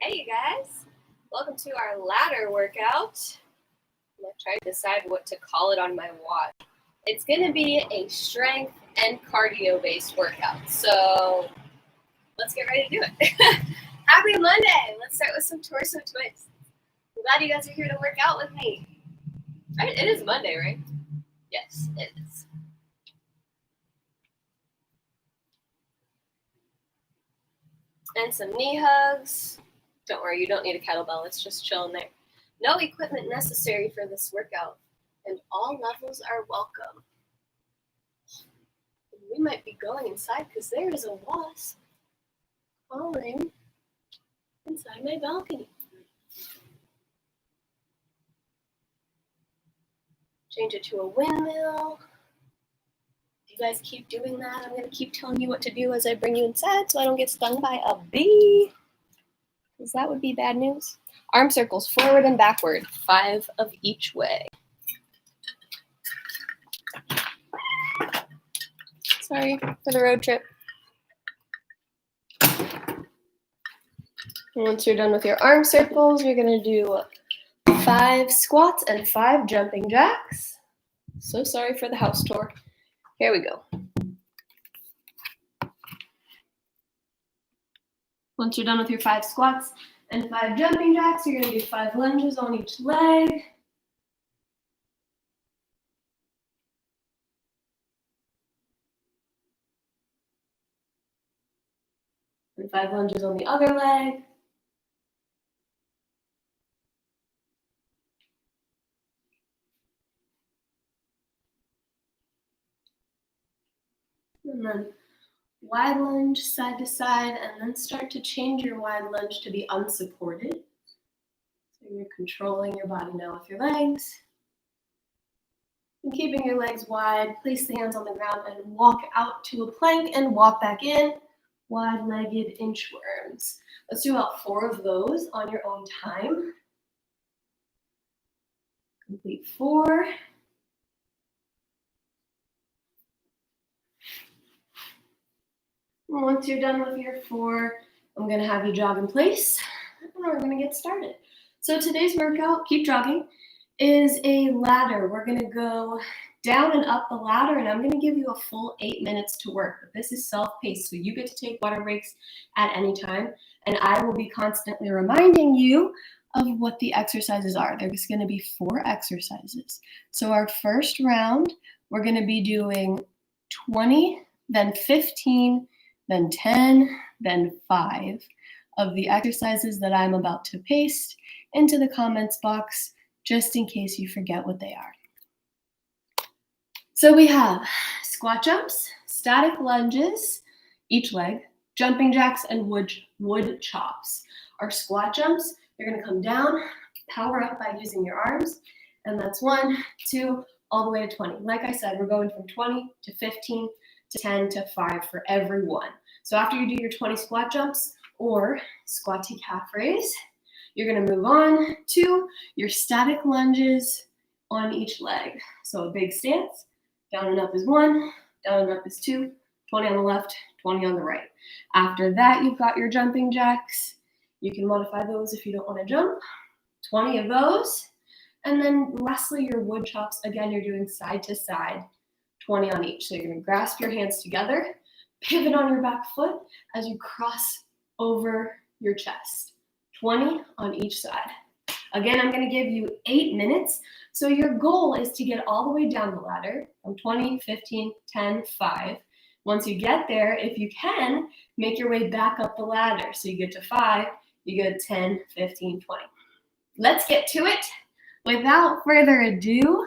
Hey you guys, welcome to our ladder workout. I'm going to try to decide what to call it on my watch. It's going to be a strength and cardio based workout. So let's get ready to do it. Happy Monday. Let's start with some torso twists. I'm glad you guys are here to work out with me. Right? It is Monday, right? Yes, it is. And some knee hugs. Don't worry, you don't need a kettlebell. It's just chilling there. No equipment necessary for this workout, and all levels are welcome. We might be going inside because there is a wasp crawling inside my balcony. Change it to a windmill. If you guys keep doing that, I'm going to keep telling you what to do as I bring you inside so I don't get stung by a bee. Because that would be bad news. Arm circles forward and backward, 5 of each way. Sorry for the road trip. And once you're done with your arm circles, you're going to do 5 squats and 5 jumping jacks. So sorry for the house tour. Here we go. Once you're done with your 5 squats and 5 jumping jacks, you're going to do 5 lunges on each leg. And 5 lunges on the other leg. And then wide lunge side to side, and then start to change your wide lunge to be unsupported. So you're controlling your body now with your legs. And keeping your legs wide, place the hands on the ground and walk out to a plank and walk back in. Wide-legged inchworms. Let's do about 4 of those on your own time. Complete 4. And once you're done with your 4, I'm going to have you jog in place, and we're going to get started. So today's workout, keep jogging, is a ladder. We're going to go down and up the ladder, and I'm going to give you a full 8 minutes to work. But this is self-paced, so you get to take water breaks at any time, and I will be constantly reminding you of what the exercises are. There's going to be 4 exercises. So our first round, we're going to be doing 20, then 15, then 10, then 5 of the exercises that I'm about to paste into the comments box, just in case you forget what they are. So we have squat jumps, static lunges, each leg, jumping jacks, and wood chops. Our squat jumps, you're going to come down, power up by using your arms, and that's 1, 2, all the way to 20. Like I said, we're going from 20 to 15 to 10 to 5 for every one. So after you do your 20 squat jumps or squat to calf raise, you're going to move on to your static lunges on each leg. So a big stance, down and up is 1, down and up is 2, 20 on the left, 20 on the right. After that, you've got your jumping jacks. You can modify those if you don't want to jump. 20 of those. And then lastly, your wood chops. Again, you're doing side to side, 20 on each. So you're going to grasp your hands together, pivot on your back foot as you cross over your chest. 20 on each side. Again, I'm going to give you 8 minutes. So your goal is to get all the way down the ladder from 20, 15, 10, 5. Once you get there, if you can, make your way back up the ladder. So you get to 5, you get to 10, 15, 20. Let's get to it. Without further ado,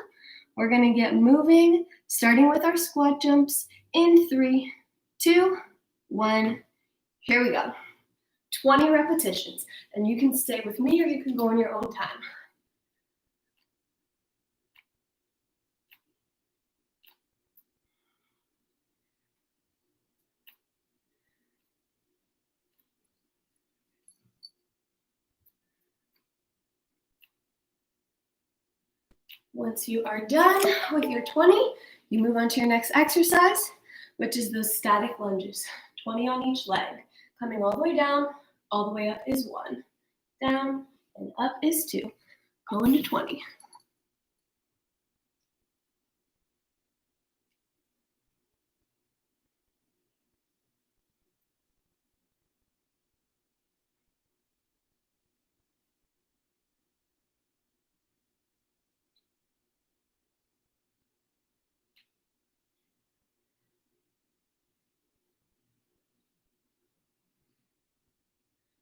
we're going to get moving, starting with our squat jumps in 3, 2, 1. Here we go. 20 repetitions, and you can stay with me or you can go on your own time. Once you are done with your 20, you move on to your next exercise, which is those static lunges, 20 on each leg. Coming all the way down, all the way up is 1. down, and up is 2. Going to 20.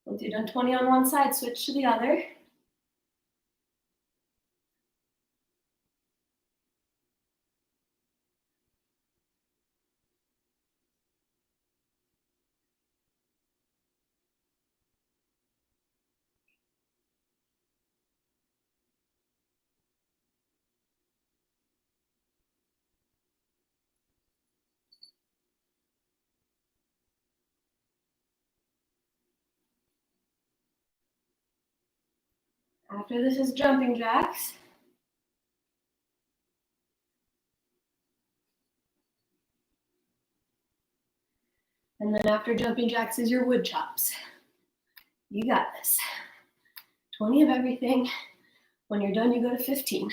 Once you've done 20 on one side, switch to the other. After this is jumping jacks. And then after jumping jacks is your wood chops. You got this. 20 of everything. When you're done, you go to 15.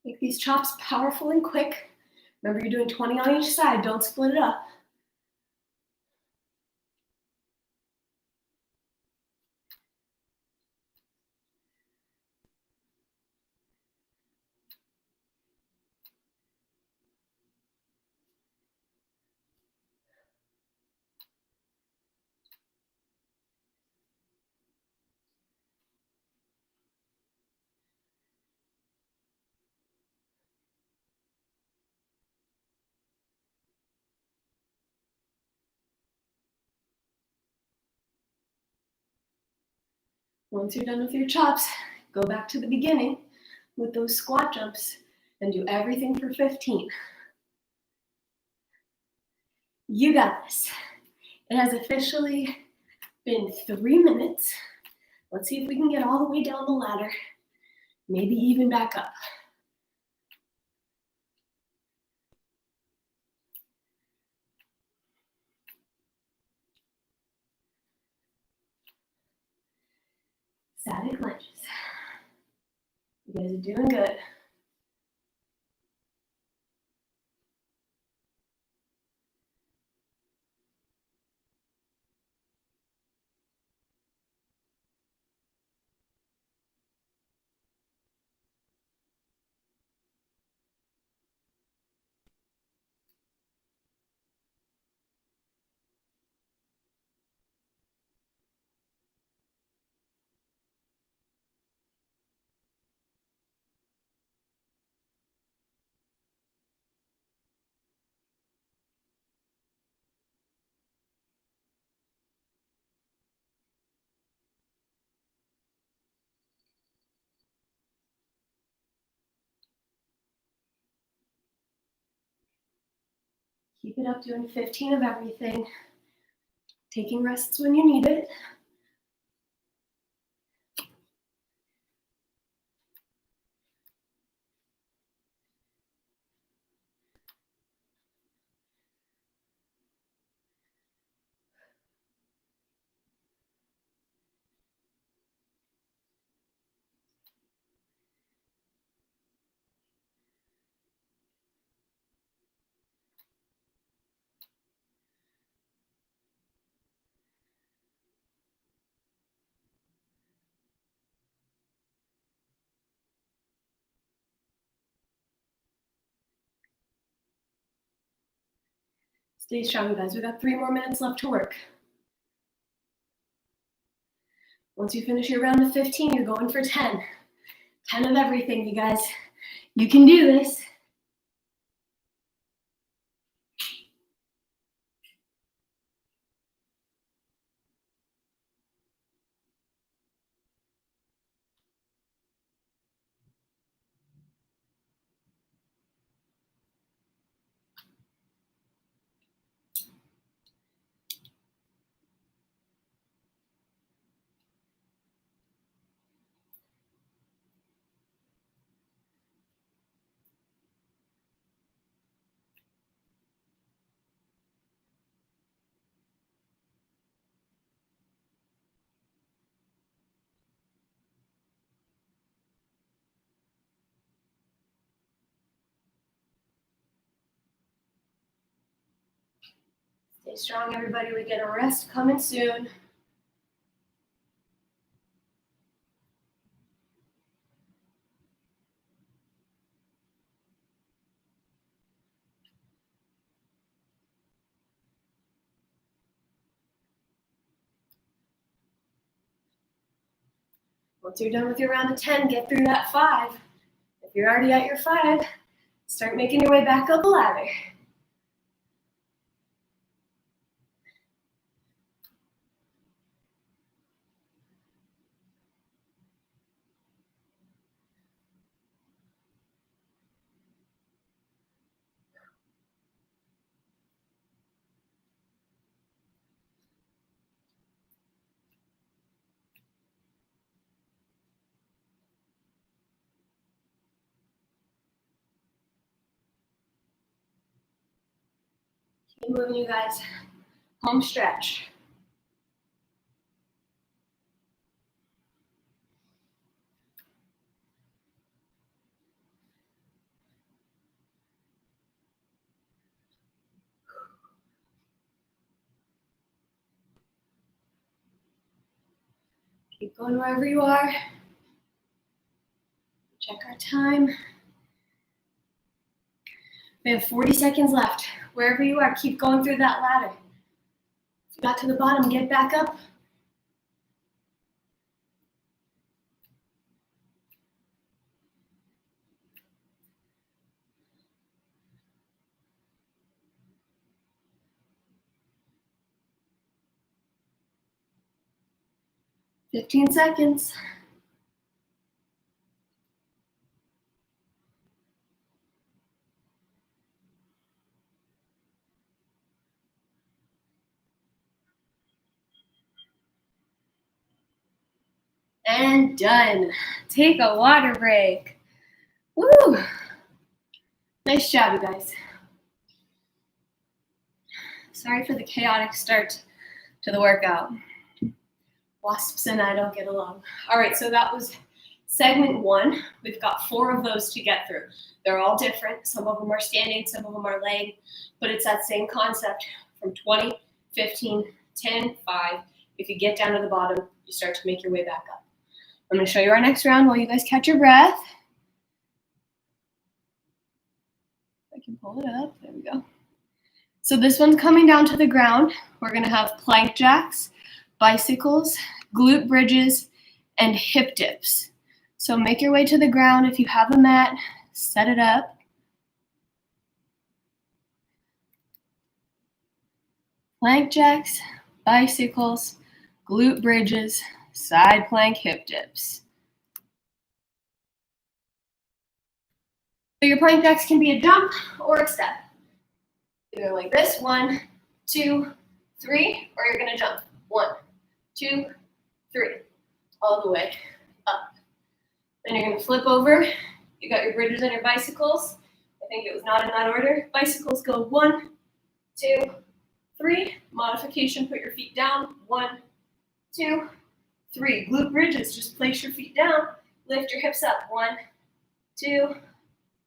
Make these chops powerful and quick. Remember, you're doing 20 on each side. Don't split it up. Once you're done with your chops, go back to the beginning with those squat jumps and do everything for 15. You got this. It has officially been 3 minutes. Let's see if we can get all the way down the ladder, maybe even back up. Static lunges. You guys are doing good. Keep it up, doing 15 of everything. Taking rests when you need it. Stay strong, guys. We got 3 more minutes left to work. Once you finish your round of 15, you're going for 10. 10 of everything, you guys. You can do this. Stay strong, everybody. We get a rest coming soon. Once you're done with your round of 10, get through that 5. If you're already at your 5, start making your way back up the ladder. Keep moving, you guys. Home stretch. Keep going wherever you are. Check our time. We have 40 seconds left. Wherever you are, keep going through that ladder. If you got to the bottom, get back up. Fifteen seconds. And done. Take a water break. Woo! Nice job, you guys. Sorry for the chaotic start to the workout. Wasps and I don't get along. All right, so that was segment 1. We've got 4 of those to get through. They're all different. Some of them are standing, some of them are laying, but it's that same concept from 20, 15, 10, 5. If you get down to the bottom, you start to make your way back up. I'm going to show you our next round while you guys catch your breath. I can pull it up. There we go. So this one's coming down to the ground. We're going to have plank jacks, bicycles, glute bridges, and hip dips. So make your way to the ground. If you have a mat, set it up. Plank jacks, bicycles, glute bridges, side plank, hip dips. So your plank jacks can be a jump or a step. Either like this, 1, 2, 3, or you're gonna jump. 1, 2, 3, all the way up. Then you're gonna flip over. You got your bridges and your bicycles. I think it was not in that order. Bicycles go 1, 2, 3. Modification, put your feet down. 1, 2, 3. Glute bridges, just place your feet down. Lift your hips up. 1, 2,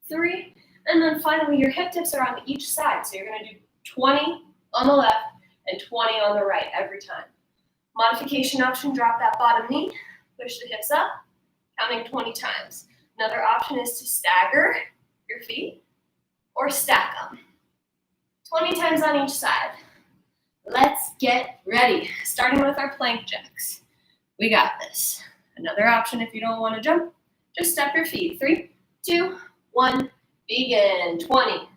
3. And then finally, your hip dips are on each side. So you're going to do 20 on the left and 20 on the right every time. Modification option, drop that bottom knee, push the hips up, counting 20 times. Another option is to stagger your feet or stack them. 20 times on each side. Let's get ready. Starting with our plank jacks. We got this. Another option if you don't want to jump, just step your feet. 3, 2, 1. Begin. 20.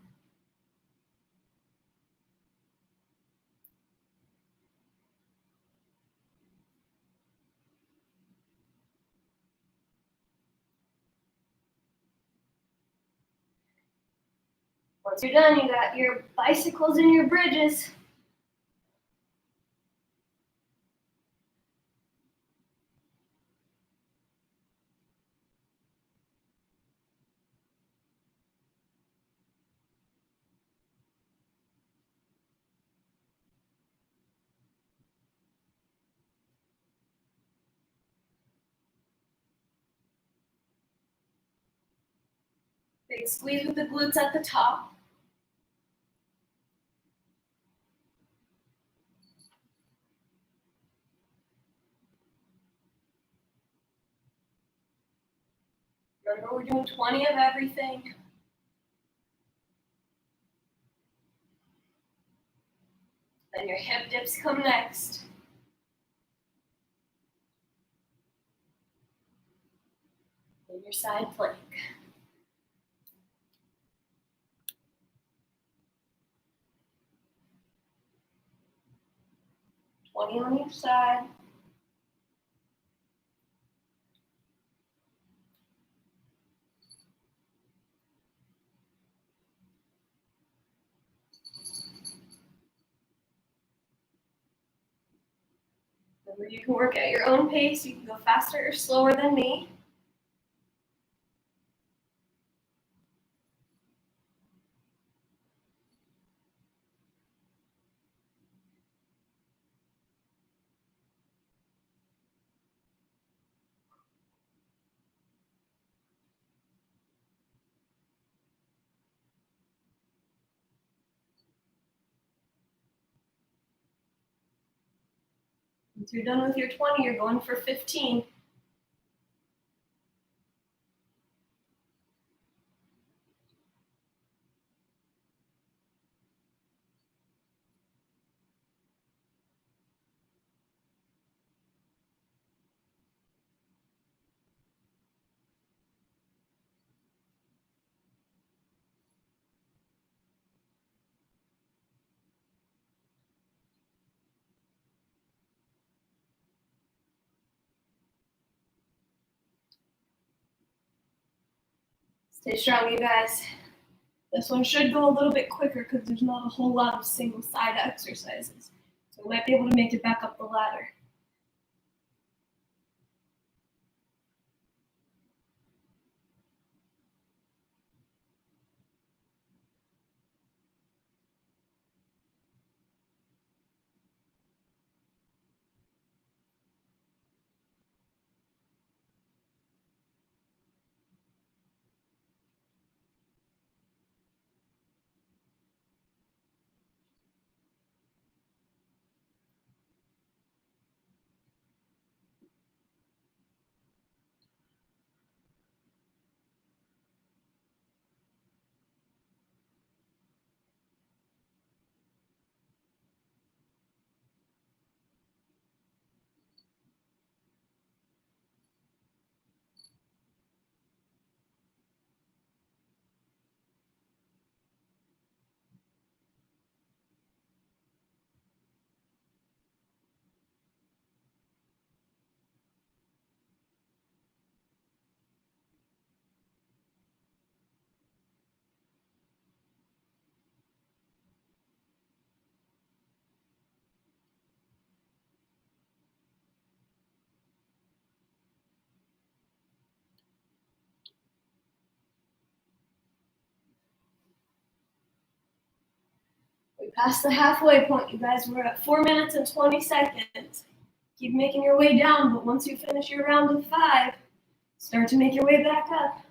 Once you're done, you got your bicycles and your bridges. Big squeeze with the glutes at the top. Remember, we're doing 20 of everything. Then your hip dips come next. And your side plank. 20 on each side. Remember, you can work at your own pace. You can go faster or slower than me. Once you're done with your 20, you're going for 15. Stay strong, you guys. This one should go a little bit quicker because there's not a whole lot of single side exercises. So we might be able to make it back up the ladder. We passed the halfway point, you guys. We're at 4 minutes and 20 seconds. Keep making your way down, but once you finish your round of 5, start to make your way back up.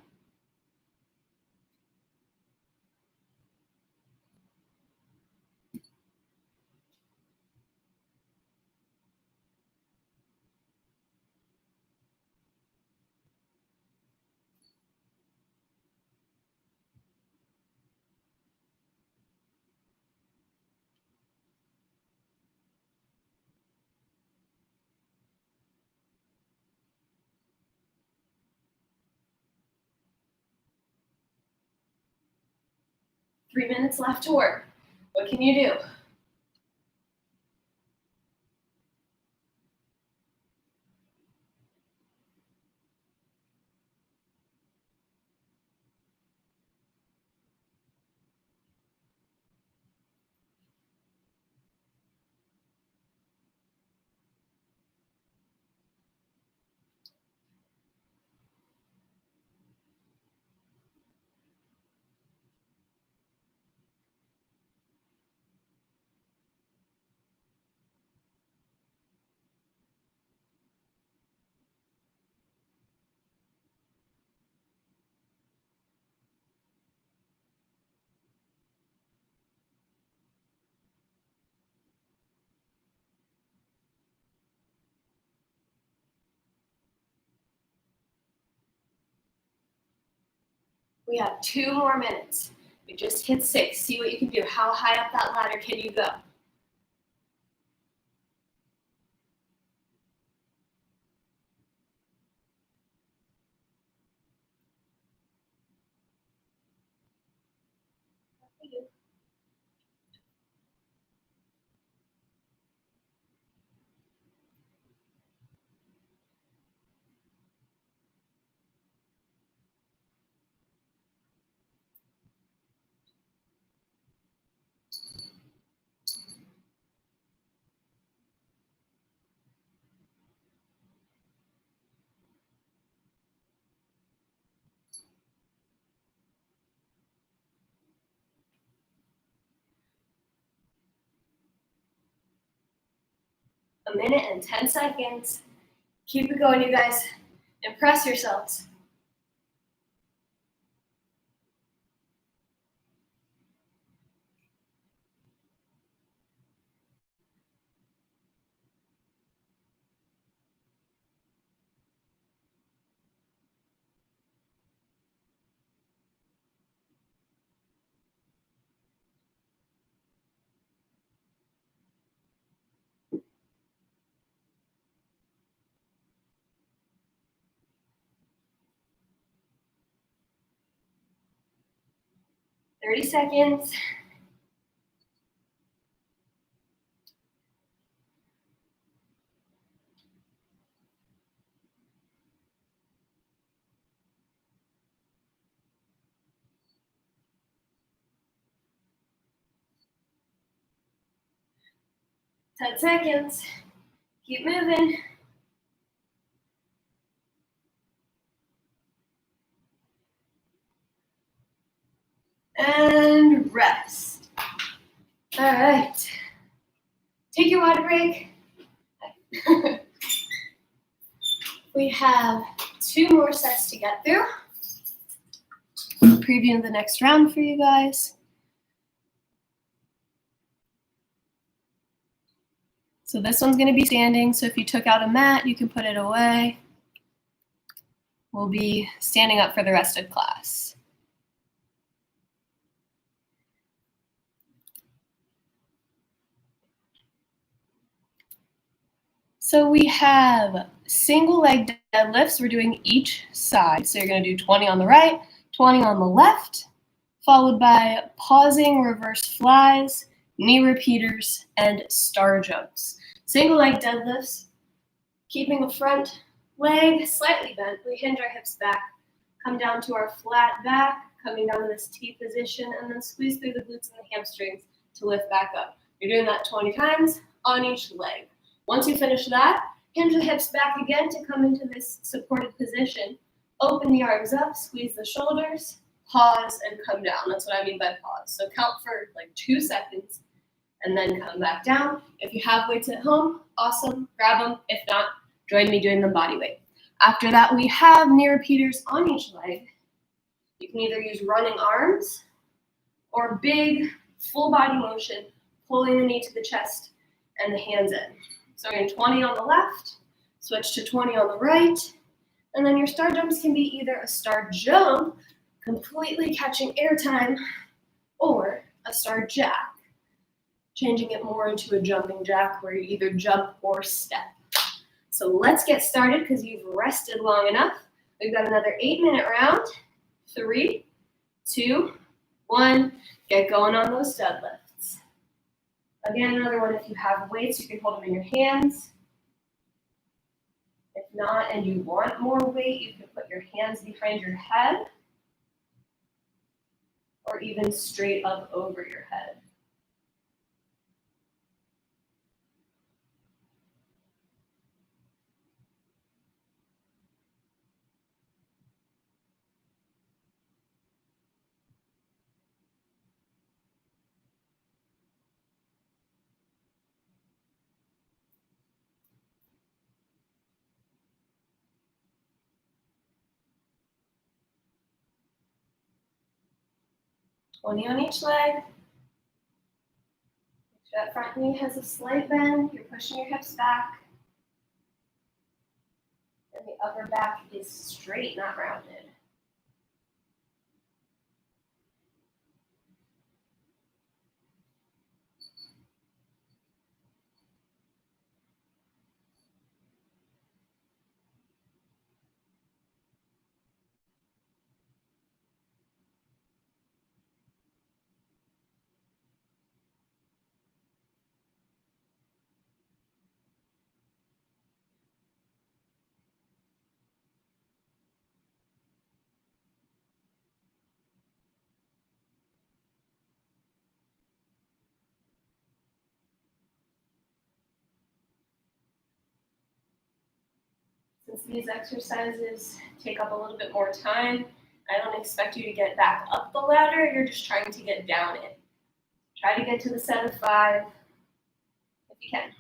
Three minutes left to work. What can you do? We have 2 more minutes. We just hit 6. See what you can do. How high up that ladder can you go? A minute and 10 seconds. Keep it going, you guys. Impress yourselves. Thirty seconds. Ten seconds. Keep moving. And rest. All right. Take your water break. We have 2 more sets to get through. Previewing the next round for you guys. So this one's going to be standing. So if you took out a mat, you can put it away. We'll be standing up for the rest of class. So we have single leg deadlifts. We're doing each side. So you're going to do 20 on the right, 20 on the left, followed by pausing reverse flies, knee repeaters, and star jumps. Single leg deadlifts, keeping the front leg slightly bent. We hinge our hips back, come down to our flat back, coming down to this T position, and then squeeze through the glutes and the hamstrings to lift back up. You're doing that 20 times on each leg. Once you finish that, hinge the hips back again to come into this supported position. Open the arms up, squeeze the shoulders, pause, and come down. That's what I mean by pause. So count for like 2 seconds and then come back down. If you have weights at home, awesome, grab them. If not, join me doing them body weight. After that, we have knee repeaters on each leg. You can either use running arms or big full body motion, pulling the knee to the chest and the hands in. So we're doing 20 on the left, switch to 20 on the right, and then your star jumps can be either a star jump, completely catching airtime, or a star jack, changing it more into a jumping jack where you either jump or step. So let's get started because you've rested long enough. We've got another 8-minute round. 3, 2, 1. Get going on those deadlifts. Again, another one, if you have weights, you can hold them in your hands. If not, and you want more weight, you can put your hands behind your head or even straight up over your head. Twenty on each leg. That front knee has a slight bend. You're pushing your hips back. And the upper back is straight, not rounded. Since these exercises take up a little bit more time, I don't expect you to get back up the ladder. You're just trying to get down it. Try to get to the set of 5 if you can.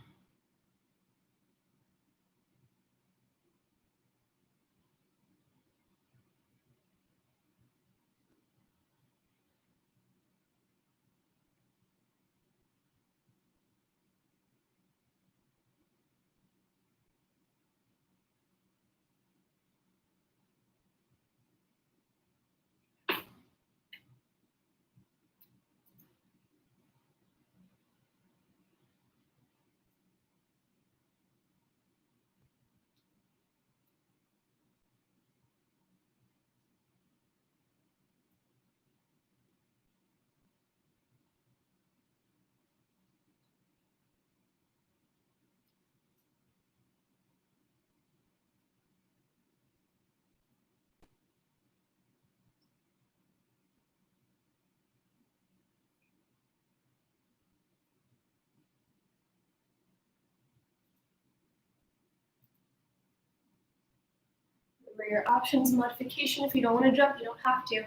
Remember your options modification. If you don't want to jump, you don't have to. You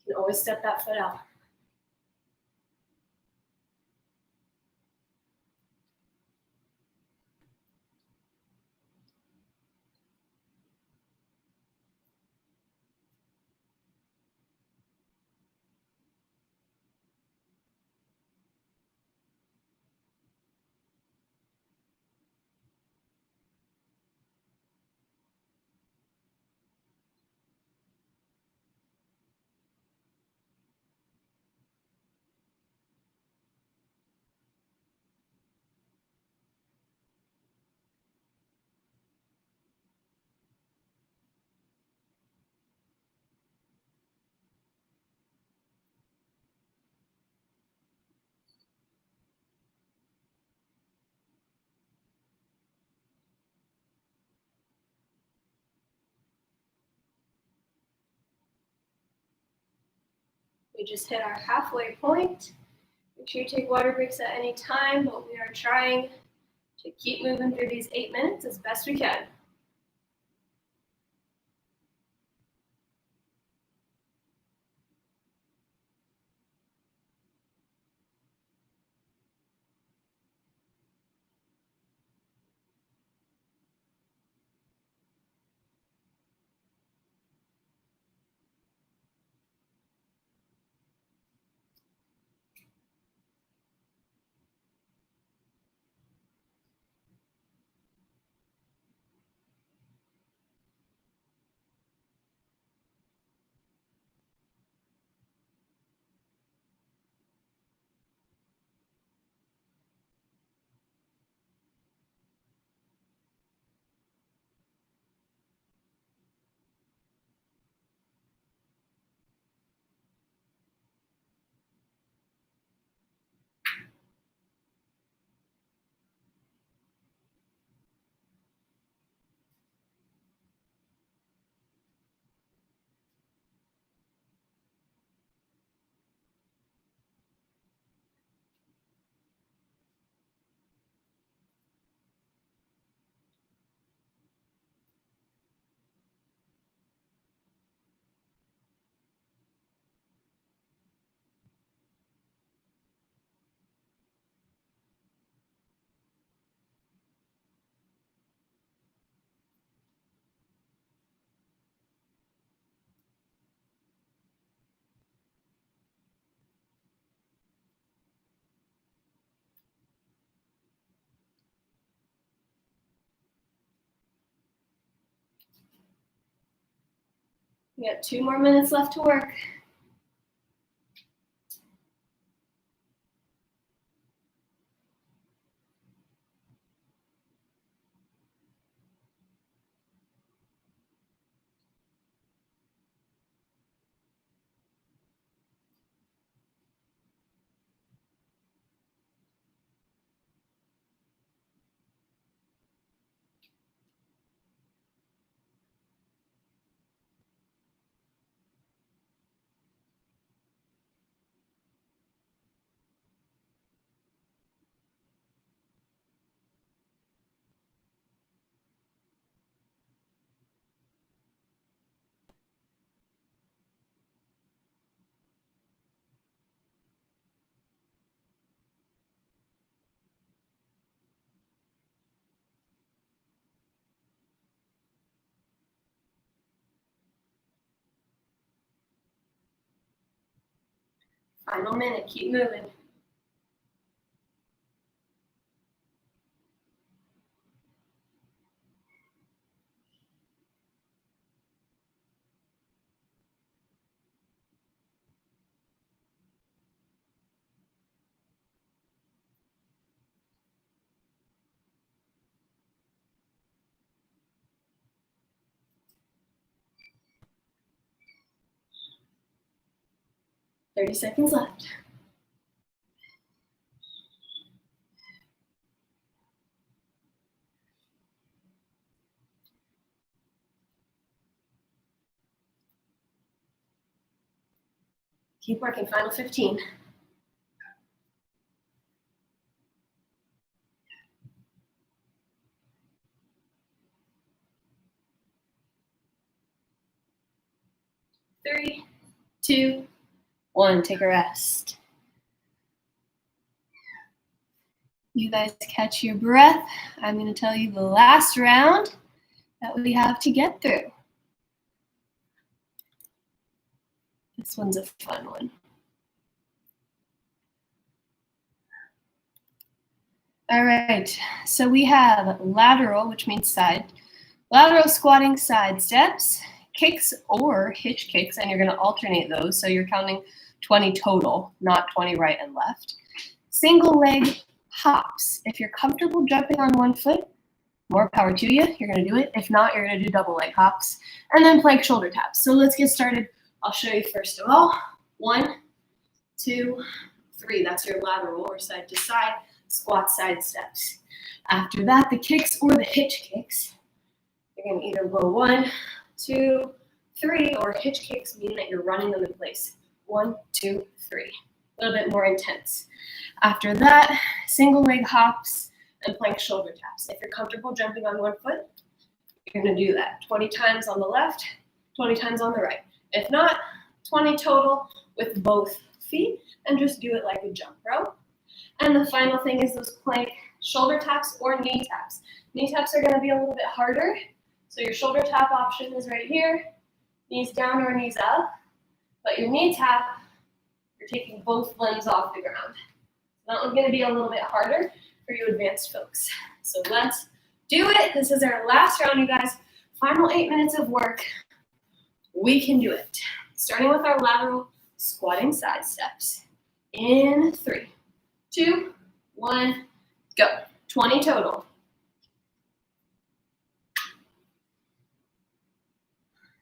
can always step that foot out. We just hit our halfway point. Make sure you take water breaks at any time, but we are trying to keep moving through these 8 minutes as best we can. We got 2 more minutes left to work. Final minute, keep moving. Thirty seconds left. Keep working, final 15. Three, two, one, take a rest. You guys catch your breath. I'm gonna tell you the last round that we have to get through. This one's a fun one. All right, so we have lateral, which means side. Lateral squatting side steps, kicks or hitch kicks, and you're gonna alternate those. So you're counting 20 total, not 20 right and left. Single leg hops. If you're comfortable jumping on one foot, more power to you. You're gonna do it. If not, you're gonna do double leg hops. And then plank shoulder taps. So let's get started. I'll show you first of all. 1, 2, 3. That's your lateral or side to side squat side steps. After that, the kicks or the hitch kicks. You're gonna either go 1, 2, 3, or hitch kicks mean that you're running them in place. 1, 2, 3. A little bit more intense. After that, single leg hops and plank shoulder taps. If you're comfortable jumping on one foot, you're gonna do that 20 times on the left, 20 times on the right. If not, 20 total with both feet, and just do it like a jump rope. And the final thing is those plank shoulder taps or knee taps. Knee taps are gonna be a little bit harder. So your shoulder tap option is right here, knees down or knees up. But your knee tap, you're taking both limbs off the ground. That one's gonna be a little bit harder for you advanced folks. So let's do it. This is our last round, you guys. Final 8 minutes of work. We can do it. Starting with our lateral squatting side steps. In 3, 2, 1, go. 20 total.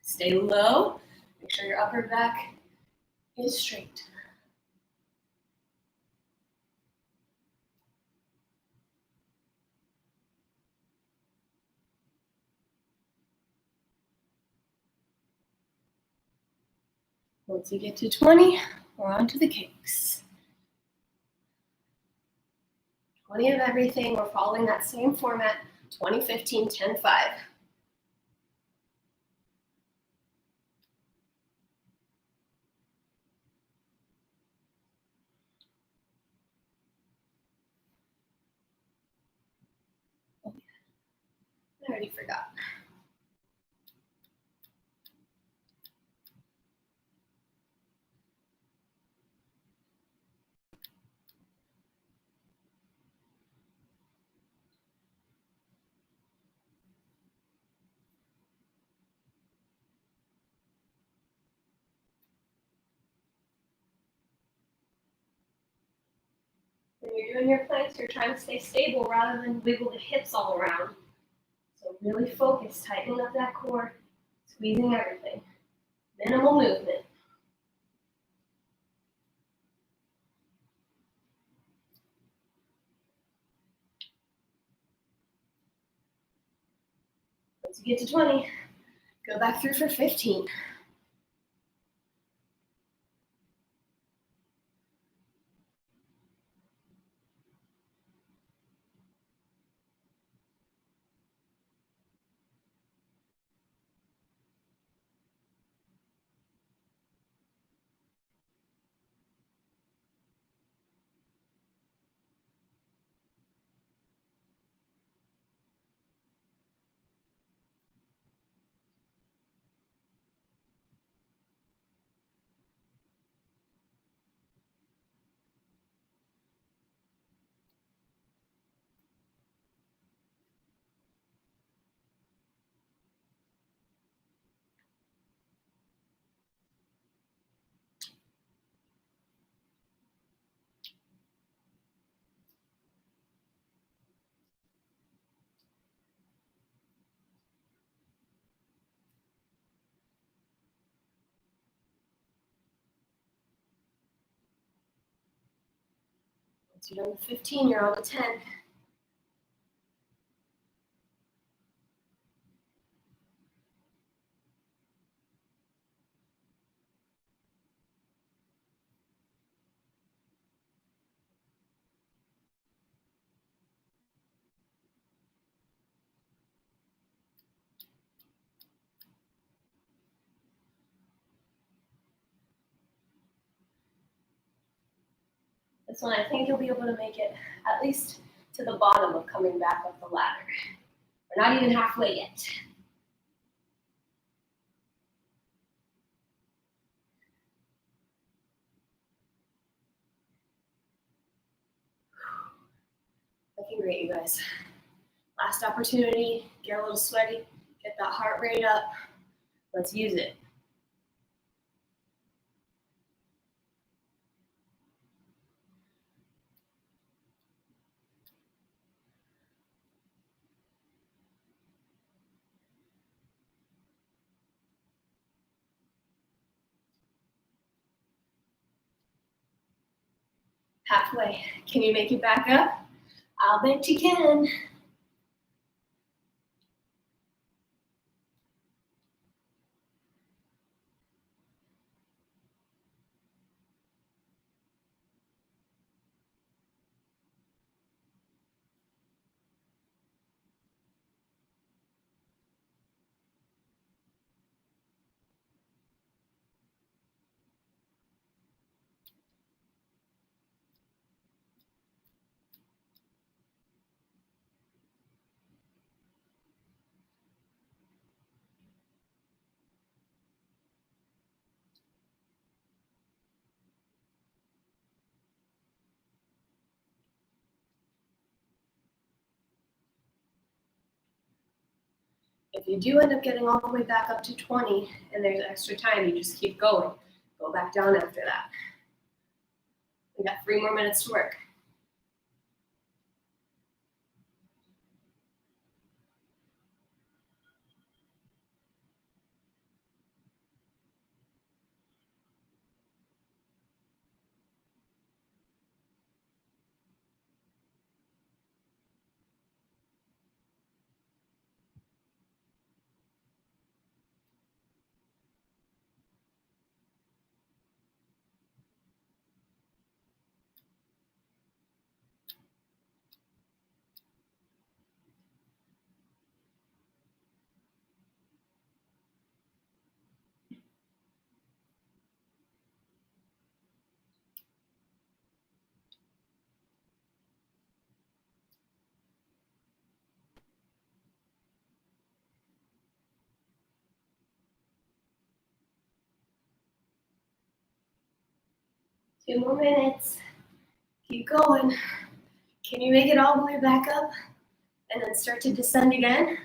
Stay low. Make sure your upper back is straight. Once you get to 20, we're on to the kicks. 20 of everything. We're following that same format, 20, 15, 10, 5. I already forgot. When you're doing your planks, you're trying to stay stable rather than wiggle the hips all around. So really focus, tightening up that core, squeezing everything. Minimal movement. Once you get to 20, go back through for 15. Once you're done with 15, you're on to 10. This one, I think you'll be able to make it at least to the bottom of coming back up the ladder. We're not even halfway yet. Looking great, you guys. Last opportunity, get a little sweaty, get that heart rate up. Let's use it. Halfway. Can you make it back up? I'll bet you can. If you do end up getting all the way back up to 20 and there's extra time, you just keep going. Go back down after that. We got 3 more minutes to work. Two more minutes. Keep going. Can you make it all the way back up and then start to descend again?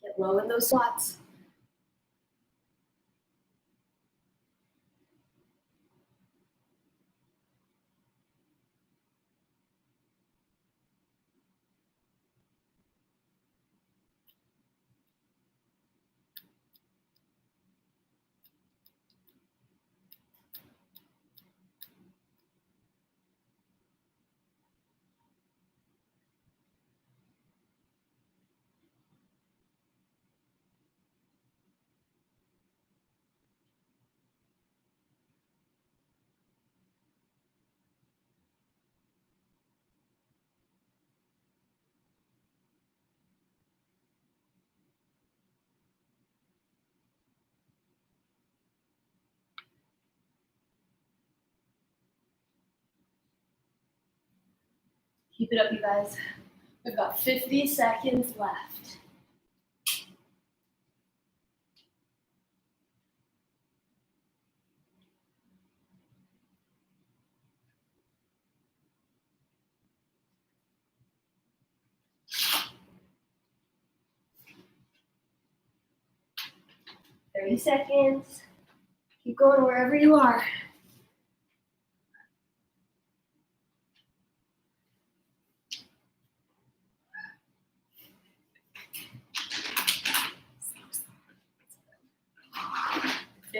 Get low in those squats. Keep it up, you guys. We've got 50 seconds left. Thirty seconds. Keep going wherever you are.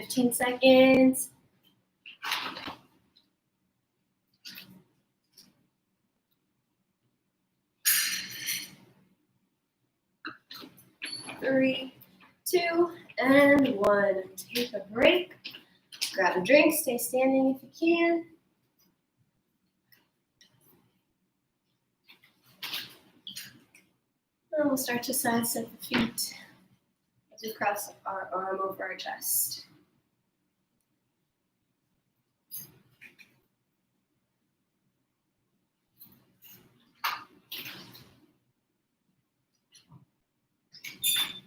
15 seconds. Three, two, and one. Take a break. Grab a drink. Stay standing if you can. And we'll start to side step the feet as we cross our arm over our chest.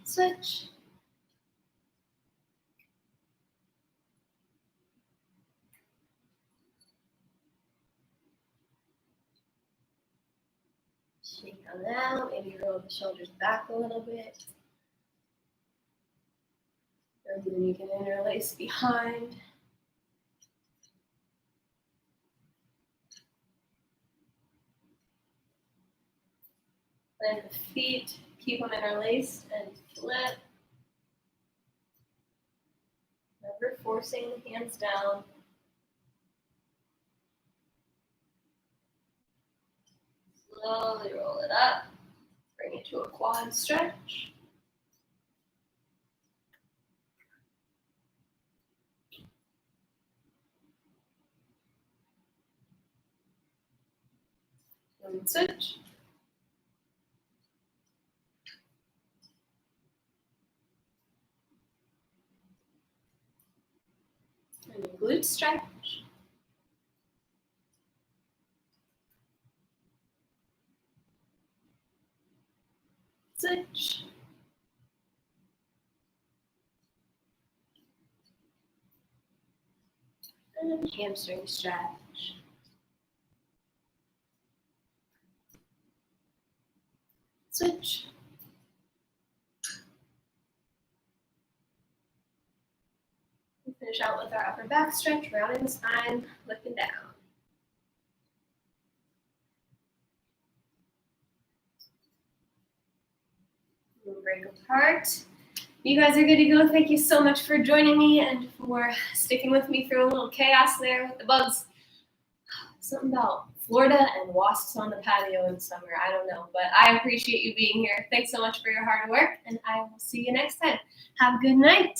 Switch. Shake on out. Maybe roll the shoulders back a little bit. And then you can interlace behind. Plant the feet, keep them interlaced and flip. Never forcing the hands down. Slowly roll it up. Bring it to a quad stretch. And switch. And a glute stretch. Switch. And hamstring stretch. Switch. And finish out with our upper back stretch, rounding the spine, lifting down. And break apart. You guys are good to go. Thank you so much for joining me and for sticking with me through a little chaos there with the bugs. Something about Florida and wasps on the patio in summer. I don't know, but I appreciate you being here. Thanks so much for your hard work, and I will see you next time. Have a good night.